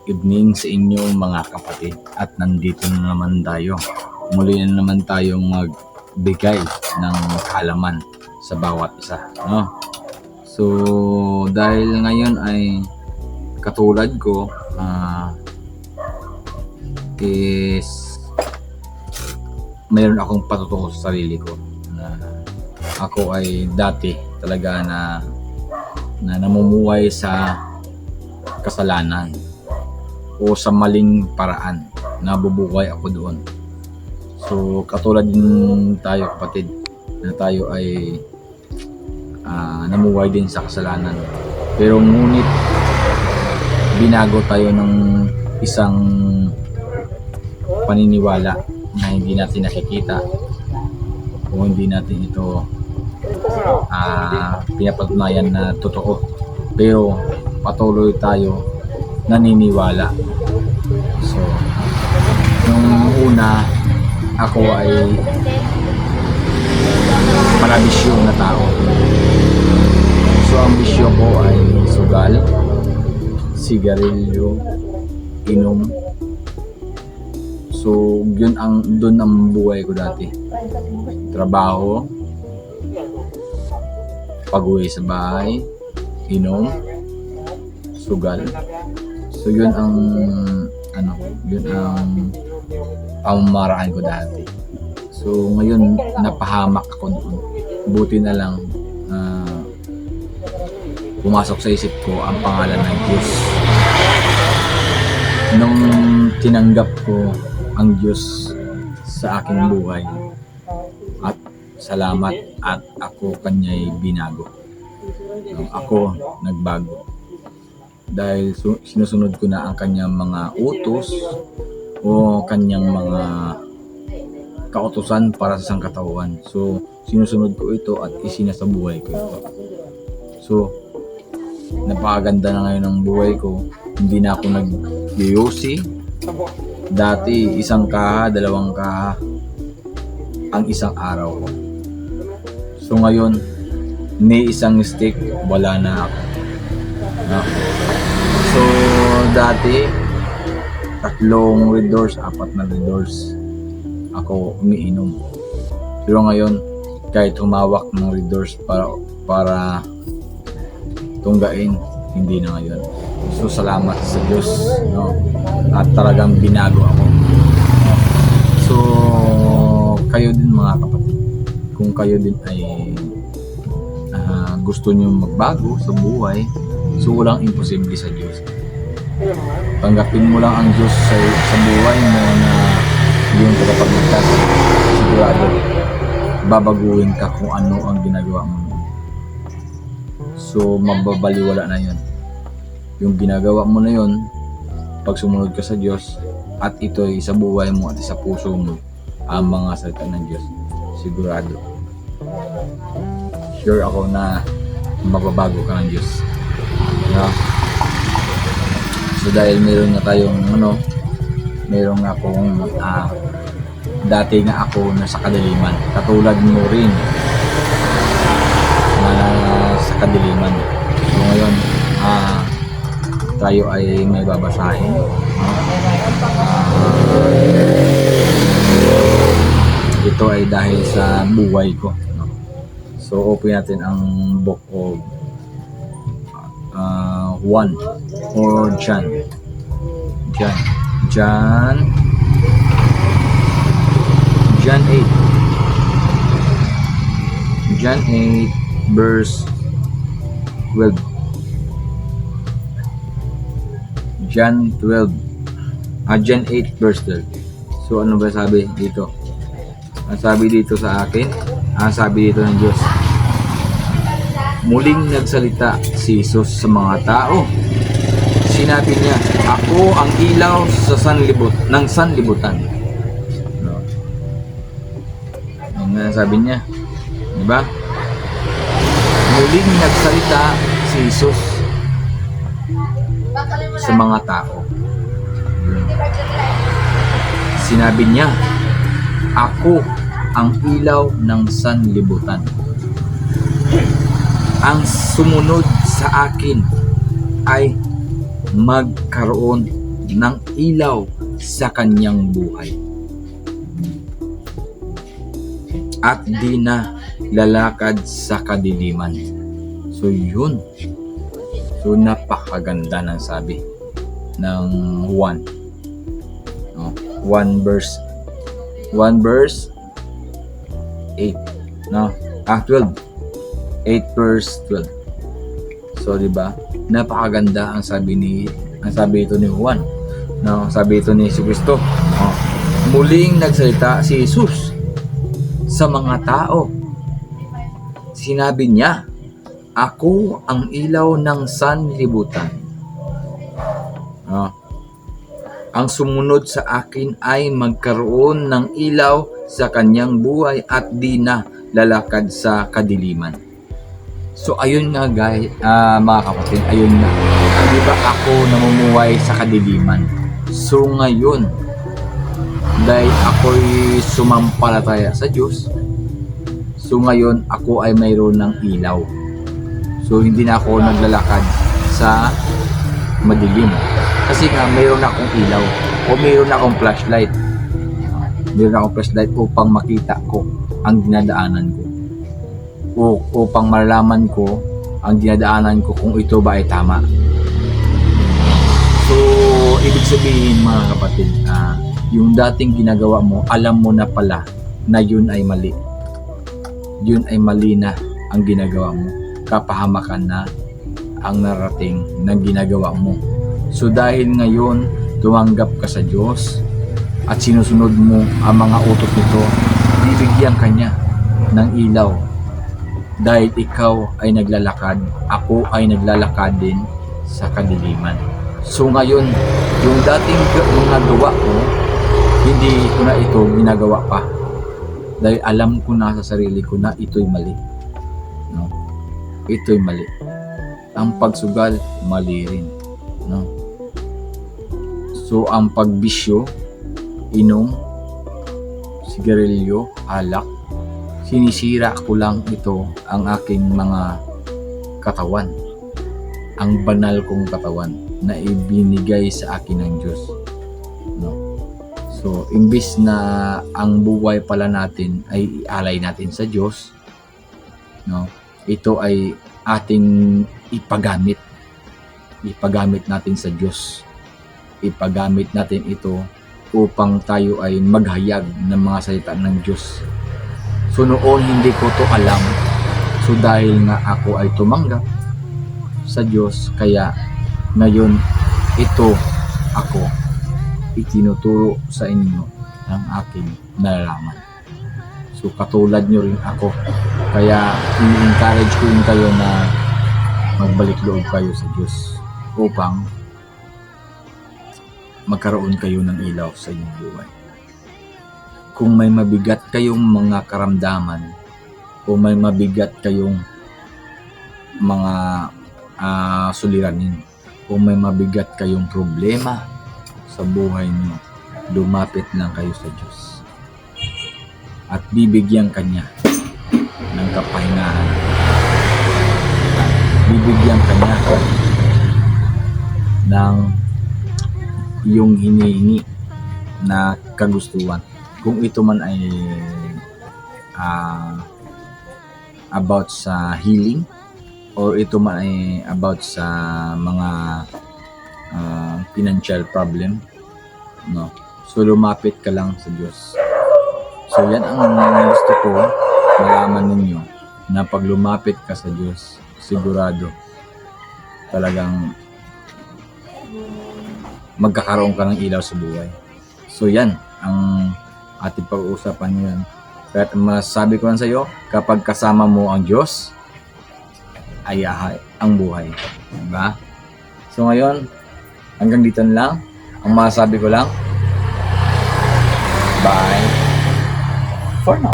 evening sa inyo mga kapatid, at nandito na naman tayo. Muli na naman tayong magbigay ng kaalaman sa bawat isa, no? So dahil ngayon ay katulad ko is mayroon akong patutungo sa sarili ko na ako ay dati talaga na namumuhay sa kasalanan o sa maling paraan, nabubuhay ako doon. So katulad din tayo kapatid na tayo ay namuhay din sa kasalanan, pero ngunit binago tayo ng isang paniniwala na hindi natin nakikita o hindi natin ito pinapatunayan na totoo, pero patuloy tayo naniniwala. So nung una ako ay malabisyong na tao. So ang bisyo ko ay sugal, sigarilyo, inom. So doon ang buhay ko dati. Trabaho, pag-uwi sa bahay, inom, sugal. So yun ang pamamaraan ko dati. So ngayon napahamak ako doon. Buti na lang pumasok sa isip ko ang pangalan ng Diyos. Nung tinanggap ko ang Diyos sa aking buhay, at salamat, at ako kanya'y binago. Ako nagbago dahil sinusunod ko na ang kanyang mga utos o kanyang mga kautusan para sa sangkatauhan. So sinusunod ko ito at isinasabuhay ko ito. So napakaganda na ngayon ang buhay ko. Hindi na ako nag-yosi. Dati isang kaha, dalawang kaha ang isang araw ko. So ngayon ni isang stick wala na ako, no? So dati 3 red doors, 4 na red doors ako umiinom. Pero ngayon kahit humawak ng red doors para tunggain, hindi na ngayon. So salamat sa Diyos, no? At talagang binago ako. So kayo din mga kapatid, kung kayo din ay gusto nyo magbago sa buhay, so walang imposible sa Diyos. Tanggapin mo lang ang Diyos sa buhay mo na yung tagapagligtas. Sigurado babaguhin ka kung ano ang ginagawa mo. So mababaliwala na yun. Yung ginagawa mo na yun pag sumunod ka sa Diyos, at ito'y sa buhay mo at sa puso mo ang mga salita ng Diyos. Sigurado, sure ako na mababago ka ng Diyos, no? So dahil meron nga tayong meron nga akong dati nga ako nasa kadiliman, katulad mo rin na sa kadiliman. So ngayon tayo ay may babasahin. Ito ay dahil sa buhay ko, no? So open natin ang book of 1 or John 8 verse 12. John 8 verse 12. So ano ba sabi dito? Ang sabi dito sa akin, ang sabi dito ng Diyos, muling nagsalita si Jesus sa mga tao. Sinabi niya, ako ang ilaw sa sanlibutan. No? Ang sabi niya, di ba? Muling nagsalita si Jesus sa mga tao. Sinabi niya, ako ang ilaw ng sanlibutan. ang sumunod sa akin ay magkaroon ng ilaw sa kanyang buhay. At di na lalakad sa kadiliman. So yun. So napakaganda ng sabi ng 1. No? 1 verse 8. No? 12. 8 verse 12. So di ba? Napakaganda ang sabi ito ni Juan. No, sabi ito ni Jesucristo. Oh, muling nagsalita si Jesus sa mga tao. Sinabi niya, "Ako ang ilaw ng sanlibutan. Oh, ang sumunod sa akin ay magkaroon ng ilaw sa kanyang buhay at di na lalakad sa kadiliman." So ayun nga guys, mga kapatid, ayun nga. Di ba ako namumuhay sa kadiliman? So ngayon, dahil ako'y sumampalataya sa Diyos, so ngayon ako ay mayroon ng ilaw. So hindi na ako naglalakad sa madilim. Kasi nga mayroon akong ilaw o mayroon akong flashlight. Mayroon akong flashlight upang makita ko ang dinadaanan ko. O upang malalaman ko ang dinadaanan ko kung ito ba ay tama. So, ibig sabihin mga kapatid, yung dating ginagawa mo, alam mo na pala na yun ay mali. Yun ay mali na ang ginagawa mo. Kapahamakan na ang narating ng ginagawa mo. So, dahil ngayon, tumanggap ka sa Diyos at sinusunod mo ang mga utos nito, bibigyan ka niya ng ilaw. Dahil ikaw ay naglalakad, ako ay naglalakad din sa kadiliman. So ngayon, yung dating mga gawa ko, hindi ko na ito ginagawa pa. Dahil alam ko na sa sarili ko na ito'y mali. No? Ito'y mali. Ang pagsugal, mali rin. No? So ang pagbisyo, inom, sigarilyo, alak, sinisira ko lang ito ang aking mga katawan, ang banal kong katawan na ibinigay sa akin ng Diyos. No? So, imbis na ang buhay pala natin ay ialay natin sa Diyos, no? Ito ay ating ipagamit. Ipagamit natin sa Diyos. Ipagamit natin ito upang tayo ay maghayag ng mga salita ng Diyos. So noon hindi ko to alam. So dahil nga ako ay tumanggap sa Diyos, kaya ngayon ito ako itinuturo sa inyo ng aking nalalaman. So katulad nyo rin ako. Kaya i-encourage ko rin kayo na magbalik loob kayo sa Diyos upang magkaroon kayo ng ilaw sa inyong buhay. Kung may mabigat kayong mga karamdaman o may mabigat kayong mga suliranin o may mabigat kayong problema sa buhay niyo, lumapit lang kayo sa Diyos at bibigyan Kanya ng kapahingahan. Bibigyan Kanya ng iyong hinihingi na kagustuhan. Kung ito man ay about sa healing or ito man ay about sa mga financial problem, no? So lumapit ka lang sa Diyos. So yan ang gusto ko malaman ninyo, na pag lumapit ka sa Diyos, sigurado talagang magkakaroon ka ng ilaw sa buhay. So yan ang ating pag-uusapan ngayon. Kaya masasabi ko lang sa iyo, kapag kasama mo ang Diyos, ay ang buhay. Diba? So ngayon, hanggang dito na lang. Ang masasabi ko lang, bye for now.